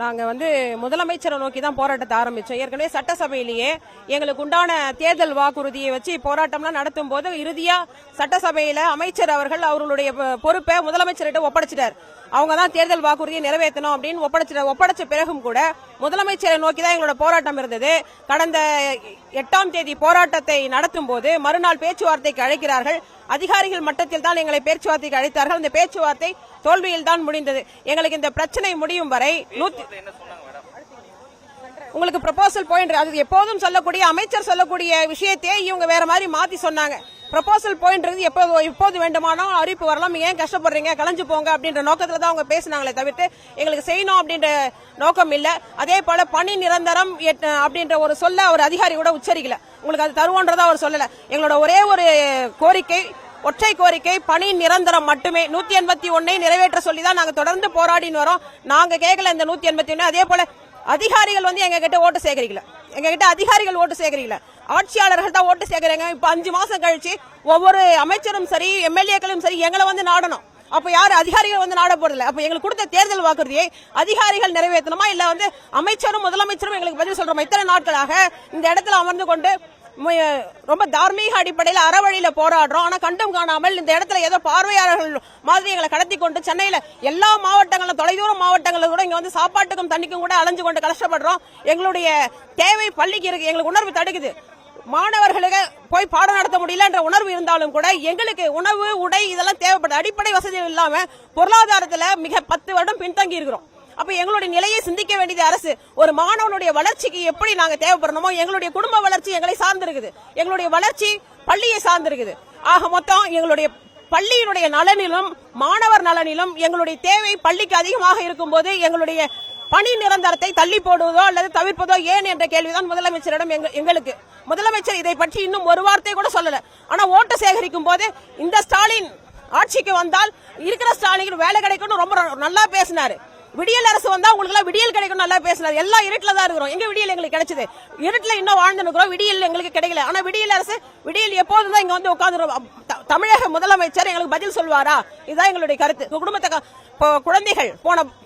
நாங்க முதலமைச்சரை நோக்கி தான் போராட்டத்தை ஆரம்பிச்சோம். ஏற்கனவே சட்டசபையிலேயே எங்களுக்கு உண்டான தேர்தல் வாக்குறுதியை வச்சு போராட்டம்லாம் நடத்தும் போது இறுதியா சட்டசபையில அமைச்சர் அவர்கள் அவர்களுடைய பொறுப்பை முதலமைச்சர்கிட்ட ஒப்படைச்சிட்டார். அவங்க தான் தேர்தல் வாக்குறுதியை நிறைவேற்றணும் அப்படின்னு ஒப்படைச்ச பிறகும் கூட முதலமைச்சரை நோக்கி தான் எங்களோட போராட்டம் இருந்தது. கடந்த 8ஆம் தேதி போராட்டத்தை நடத்தும் போது மறுநாள் பேச்சுவார்த்தைக்கு அழைக்கிறார்கள். அதிகாரிகள் மட்டத்தில் தான் எங்களை பேச்சுவார்த்தைக்கு அழைத்தார்கள். அந்த பேச்சுவார்த்தை தோல்வியில் தான் முடிந்தது. எங்களுக்கு இந்த பிரச்சனை முடியும் வரை உங்களுக்கு ப்ரொபோசல் பாயிண்ட், அது எப்போதும் சொல்லக்கூடிய அமைச்சர் சொல்லக்கூடிய விஷயத்தையே இவங்க வேற மாதிரி மாத்தி சொன்னாங்க. ப்ரொபோசல் பாயிண்ட் எப்போது வேண்டுமானாலும் அறிவிப்பு வரலாம், ஏன் கஷ்டப்படுறீங்க, கலைஞ்சு போங்க அப்படின்ற நோக்கத்துல தான் அவங்க பேசினாங்களே தவிர்த்து எங்களுக்கு செய்யணும் அப்படின்ற நோக்கம் இல்ல. அதே போல பணி நிரந்தரம் அப்படின்ற ஒரு சொல்ல ஒரு அதிகாரி கூட உச்சரிக்கல. உங்களுக்கு அது தருவோன்றதா அவர் சொல்லல. எங்களோட ஒரே ஒரு கோரிக்கை, ஒற்றை கோரிக்கை, பணி நிரந்தரம் மட்டுமே. 181 நிறைவேற்ற சொல்லி தான் நாங்க தொடர்ந்து போராடின்னு வரோம். நாங்க கேட்கல இந்த 181. அதே போல அதிகாரிகள் எங்க கிட்ட ஓட்டு சேகரிக்கல. எங்க கிட்ட அதிகாரிகள் ஓட்டு சேகரிக்கல, ஆட்சியாளர்கள் தான் ஓட்டு சேகரிங்க. இப்ப 5 மாசம் கழிச்சு ஒவ்வொரு அமைச்சரும் சரி எம்எல்ஏக்களும் சரி எங்களை நாடணும். அப்ப யாரு அதிகாரிகள் நாட போறதில்ல. அப்ப எங்களுக்கு கொடுத்த தேர்தல் வாக்குறுதியை அதிகாரிகள் நிறைவேற்றணுமா இல்ல அமைச்சரும் முதலமைச்சரும் எங்களுக்கு பதில் சொல்றோம். இத்தனை நாட்களாக இந்த இடத்துல அமர்ந்து கொண்டு ரொம்ப தார்மீக அடிப்படையில் அறவழியில போராடுறோம். ஆனா கண்டும் காணாமல் இந்த இடத்துல ஏதோ பார்வையாளர்கள் மாதிரி எங்களை கடத்தி கொண்டு சென்னையில எல்லா மாவட்டங்களும் தொலைதூர மாவட்டங்களும் கூட இங்க சாப்பாட்டுக்கும் தண்ணிக்கும் கூட அலைஞ்சு கொண்டு கஷ்டப்படுறோம். எங்களுடைய தேவை பள்ளிக்கு இருக்கு, எங்களுக்கு உணர்வு தடுக்குது. மாணவர்களுக்கு போய் பாடம் நடத்த முடியல என்ற உணர்வு இருந்தாலும் கூட எங்களுக்கு உணவு உடை இதெல்லாம் தேவைப்படுது. அடிப்படை வசதிகள் இல்லாம பொருளாதாரத்துல மிக 10 வருடம் பின்தங்கி இருக்கிறோம். அப்ப எங்களுடைய நிலையை சிந்திக்க வேண்டியது அரசு. ஒரு மாணவனுடைய வளர்ச்சிக்கு எப்படி நாங்க தேவைப்படணுமோ எங்களுடைய குடும்ப வளர்ச்சி எங்களை சார்ந்திருக்குது, எங்களுடைய வளர்ச்சி பள்ளியை சார்ந்திருக்குது. ஆக மொத்தம் எங்களுடைய பள்ளியினுடைய நலனிலும் மாணவர் நலனிலும் எங்களுடைய தேவை பள்ளிக்கு அதிகமாக இருக்கும் போது எங்களுடைய பணி நிரந்தரத்தை தள்ளி போடுவதோ அல்லது தவிர்ப்பதோ ஏன் என்ற கேள்விதான் முதலமைச்சரிடம் எங்களுக்கு. முதலமைச்சர் இதை பற்றி இன்னும் ஒரு வார்த்தை கூட சொல்லல. ஆனா ஓட்டு சேகரிக்கும் போது இந்த ஸ்டாலின் ஆட்சிக்கு வந்தால் இருக்கிற ஸ்டாலின் வேலை கிடைக்கும் ரொம்ப நல்லா பேசினாரு. விடியல் அரசு வந்தா உங்களுக்கு எல்லாம் விடியல் கிடைக்கும் நல்லா பேசினார். எல்லாம் இருட்டுல தான் இருக்கிறோம். எங்க விடியல் எங்களுக்கு கிடைச்சது? இருட்டுல இன்னும் வாழ்ந்து இருக்கிறோம், விடியல் எங்களுக்கு கிடைக்கல. ஆனா விடியல் அரசு விடியல் எப்போதுதான் இங்க உட்கார்ந்து தமிழக முதலமைச்சர் எங்களுக்கு பதில் சொல்வாரா? இதுதான் எங்களுடைய கருத்து. குடும்பத்தை குழந்தைகள்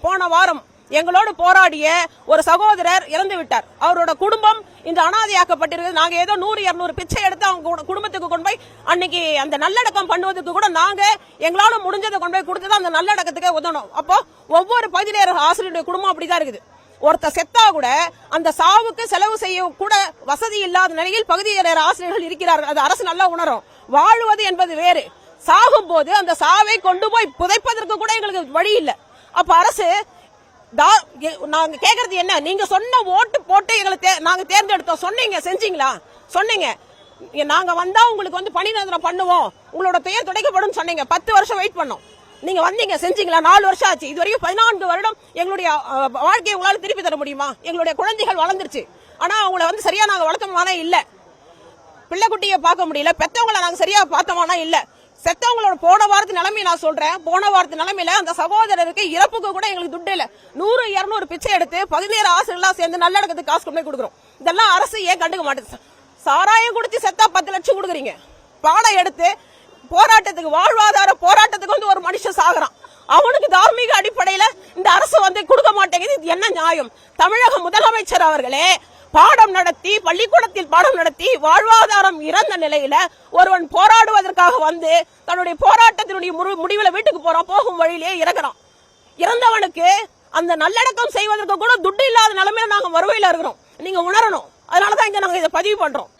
போன வாரம் எங்களோடு போராடிய ஒரு சகோதரர் இறந்து விட்டார். அவரோட குடும்பம் இந்த அனாதையாக்கப்பட்டிருக்கு. நாங்க ஏதோ 100-200 பிச்சை எடுத்து அவங்க குடும்பத்துக்கு கொண்டு போய் அன்னைக்கு அந்த நல்லடக்கம் பண்ணுவதற்கு கூட நாங்க எங்களால முடிஞ்சதை கொண்டு போய் கொடுத்துதான் அந்த நல்லடக்கத்துக்கு உதவணும். அப்போ ஒவ்வொரு பகுதி நேர ஆசிரியருடைய குடும்பம் அப்படிதான் இருக்குது. ஒருத்தர் செத்தா கூட அந்த சாவுக்கு செலவு செய்ய கூட வசதி இல்லாத நிலையில் பகுதி நேர ஆசிரியர்கள் இருக்கிறார்கள். அது அரசு நல்லா உணரும். வாழ்வது என்பது வேறு, சாகும் போது அந்த சாவை கொண்டு போய் புதைப்பதற்கு கூட எங்களுக்கு வழி இல்லை. அப்ப அரசு நாங்க கேக்குறது என்ன? நீங்க சொன்ன ஓட்டு போட்டு எங்களை நாங்க தேர்ந்தெடுத்தோம் சொன்னீங்க, செஞ்சீங்களா? சொன்னீங்க நாங்க வந்தா உங்களுக்கு பணி நிரந்தரம் பண்ணுவோம், உங்களோட பெயர் துடைக்கப்படும் சொன்னீங்க. 10 வருஷம் வெயிட் பண்ணோம். நீங்க வந்தீங்க, செஞ்சீங்களா? 4 வருஷம் ஆச்சு. இதுவரைக்கும் 14 வருடம் எங்களுடைய வாழ்க்கையை உங்களால திருப்பி தர முடியுமா? எங்களுடைய குழந்தைகள் வளர்ந்துருச்சு, ஆனா அவங்கள சரியா நாங்க வளர்த்தோமானா இல்ல. பிள்ளைக்குட்டியை பார்க்க முடியல, பெத்தவங்களை நாங்க சரியா பார்த்தோமானா இல்ல. செத்தவங்களோட போன வாரத்து நிலைமை நான் சொல்றேன். போன வாரத்து நிலைமையில அந்த சகோதரருக்கு இறப்புக்கு கூட எங்களுக்கு துட்டு இல்ல. 100-200 பிச்சை எடுத்து 17 ஆசிரியர்களா சேர்ந்து நல்லடக்கத்துக்கு காசு கொண்டு போய் கொடுக்குறோம். இதெல்லாம் அரசு ஏன் கண்டுக்க மாட்டேங்குது? சாராயம் குடிச்சு செத்தா 10 லட்சம் கொடுக்குறீங்க. பாடம் எடுத்து போராட்டத்துக்கு வாழ்வாதார போராட்டத்துக்கு ஒரு மனுஷன் சாகுறான். அவனுக்கு தார்மீக அடிப்படையில இந்த அரசு கொடுக்க மாட்டேங்குது. இது என்ன நியாயம்? தமிழக முதலமைச்சர் அவர்களே பாடம் நடத்தி பள்ளிக்கூடத்தில் பாடம் நடத்தி வாழ்வாதாரம் இறந்த நிலையில ஒருவன் போராடுவதற்காக தன்னுடைய போராட்டத்தினுடைய முடிவுல வீட்டுக்கு போறான், போகும் வழியிலே இறங்குறான். இறந்தவனுக்கு அந்த நல்லடக்கம் செய்வதற்கு கூட துட்டு இல்லாத நிலைமையில நாங்க வருவையில இருக்கிறோம். நீங்க உணரணும். அதனாலதான் இங்க நாங்க இதை பதிவு பண்றோம்.